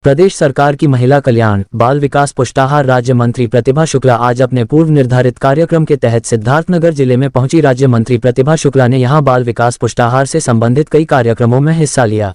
प्रदेश सरकार की महिला कल्याण बाल विकास पुष्टाहार राज्य मंत्री प्रतिभा शुक्ला आज अपने पूर्व निर्धारित कार्यक्रम के तहत सिद्धार्थनगर जिले में पहुंची। राज्य मंत्री प्रतिभा शुक्ला ने यहां बाल विकास पुष्टाहार से संबंधित कई कार्यक्रमों में हिस्सा लिया।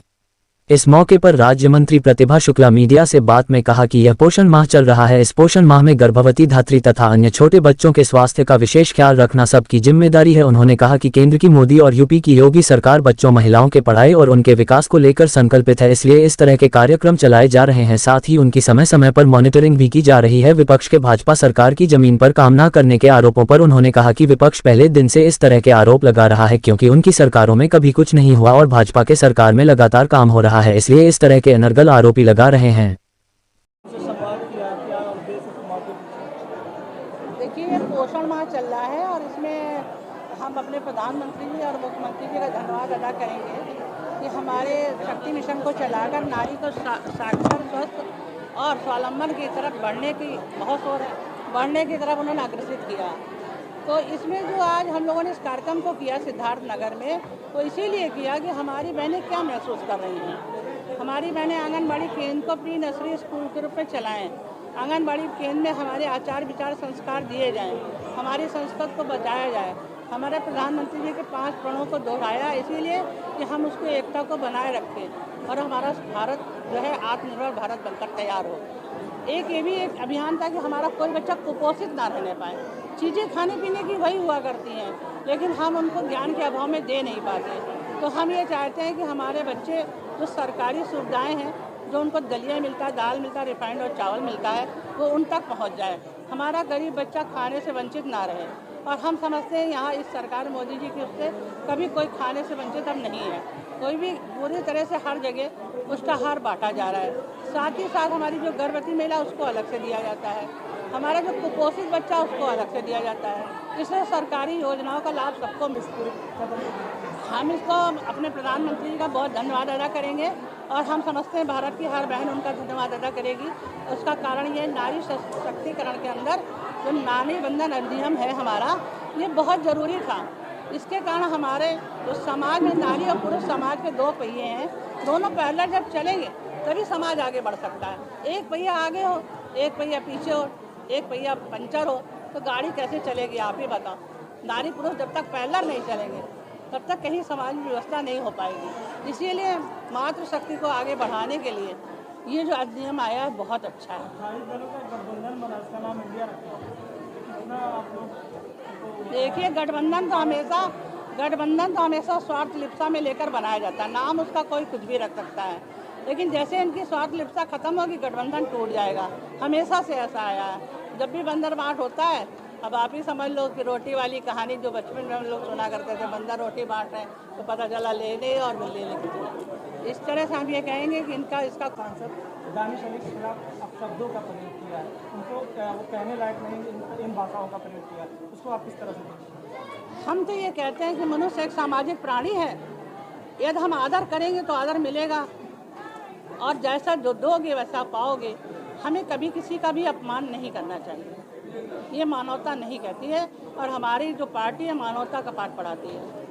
इस मौके पर राज्य मंत्री प्रतिभा शुक्ला मीडिया से बात में कहा कि यह पोषण माह चल रहा है। इस पोषण माह में गर्भवती धात्री तथा अन्य छोटे बच्चों के स्वास्थ्य का विशेष ख्याल रखना सबकी जिम्मेदारी है। उन्होंने कहा कि केंद्र की मोदी और यूपी की योगी सरकार बच्चों महिलाओं के पढ़ाई और उनके विकास को लेकर संकल्पित है, इसलिए इस तरह के कार्यक्रम चलाए जा रहे हैं। साथ ही उनकी समय समय पर मॉनिटरिंग भी की जा रही है। विपक्ष के भाजपा सरकार की जमीन पर काम न करने के आरोपों पर उन्होंने कहा कि विपक्ष पहले दिन से इस तरह के आरोप लगा रहा है क्योंकि उनकी सरकारों में कभी कुछ नहीं हुआ और भाजपा के सरकार में लगातार काम हो रहा है, इसलिए इस तरह के अनर्गल आरोपी लगा रहे हैं। देखिए, ये पोषण माह चल रहा है और इसमें हम अपने प्रधानमंत्री जी और मुख्यमंत्री जी का धन्यवाद अदा करेंगे कि हमारे शक्ति मिशन को चलाकर नारी को साक्षर, स्वस्थ और स्वावलंबन की तरफ बढ़ने की तरफ उन्होंने अग्रसित किया। तो इसमें जो आज हम लोगों ने इस कार्यक्रम को किया सिद्धार्थनगर में, तो इसीलिए किया कि हमारी बहनें क्या महसूस कर रही हैं। हमारी बहनें आंगनबाड़ी केंद्र को प्री नर्सरी स्कूल के रूप में चलाएं। आंगनबाड़ी केंद्र में हमारे आचार विचार संस्कार दिए जाएं, हमारी संस्कृति को बचाया जाए। हमारे प्रधानमंत्री जी के 5 प्रणों को दोहराया इसीलिए कि हम उसको एकता को बनाए रखें और हमारा भारत जो है आत्मनिर्भर भारत बनकर तैयार हो। ये भी एक अभियान था कि हमारा कोई बच्चा कुपोषित ना रहने पाए। चीज़ें खाने पीने की वही हुआ करती हैं, लेकिन हम उनको ज्ञान के अभाव में दे नहीं पाते। तो हम ये चाहते हैं कि हमारे बच्चे जो सरकारी सुविधाएं हैं, जो उनको दलिया मिलता है, दाल मिलता है, रिफाइंड और चावल मिलता है, वो उन तक पहुंच जाए। हमारा गरीब बच्चा खाने से वंचित ना रहे। और हम समझते हैं यहाँ इस सरकार मोदी जी की उससे कभी कोई खाने से वंचित अब नहीं है। कोई भी पूरी तरह से हर जगह पुष्टाहार बांटा जा रहा है। साथ ही साथ हमारी जो गर्भवती महिला उसको अलग से दिया जाता है, हमारा जो कुपोषित बच्चा उसको अलग से दिया जाता है। इसलिए सरकारी योजनाओं का लाभ सबको हम इसको अपने प्रधानमंत्री जी का बहुत धन्यवाद अदा करेंगे और हम समझते हैं भारत की हर बहन उनका धन्यवाद अदा करेगी। उसका कारण ये नारी सशक्तिकरण के अंदर जो नारी बंधन अधिनियम है हमारा, ये बहुत ज़रूरी था। इसके कारण हमारे जो समाज में नारी और पुरुष समाज के 2 पहिए हैं, दोनों पैरेलल जब चलेंगे तभी समाज आगे बढ़ सकता है। एक पहिया आगे हो, एक पहिया पीछे हो, एक पहिया पंचर हो, तो गाड़ी कैसे चलेगी आप ही बताओ। नारी पुरुष जब तक पैरेलल नहीं चलेंगे तब तक कहीं समाज में व्यवस्था नहीं हो पाएगी। इसीलिए मातृशक्ति को आगे बढ़ाने के लिए ये जो अधिनियम आया है बहुत अच्छा है। देखिए, गठबंधन तो हमेशा स्वार्थ लिप्सा में लेकर बनाया जाता है। नाम उसका कोई कुछ भी रख सकता है, लेकिन जैसे इनकी स्वार्थ लिप्सा खत्म होगी गठबंधन टूट जाएगा। हमेशा से ऐसा आया है। जब भी बंदर बांट होता है, अब आप ही समझ लो कि रोटी वाली कहानी जो बचपन में हम लोग सुना करते थे, बंदर रोटी बांट रहे हैं तो पता चला लेने और लेने की। इस तरह से हम ये कहेंगे कि इसका कॉन्सेप्ट दानिश अली के खिलाफ शब्दों का प्रयोग किया है, उनको वो कहने लायक नहीं इन भाषाओं का प्रयोग किया, उसको आप किस तरह से देखते हैं? हम तो ये कहते हैं कि मनुष्य एक सामाजिक प्राणी है। यदि हम आदर करेंगे तो आदर मिलेगा और जैसा जो दोगे वैसा पाओगे। हमें कभी किसी का भी अपमान नहीं करना चाहिए, ये मानवता नहीं कहती है और हमारी जो पार्टी है मानवता का पाठ पढ़ाती है।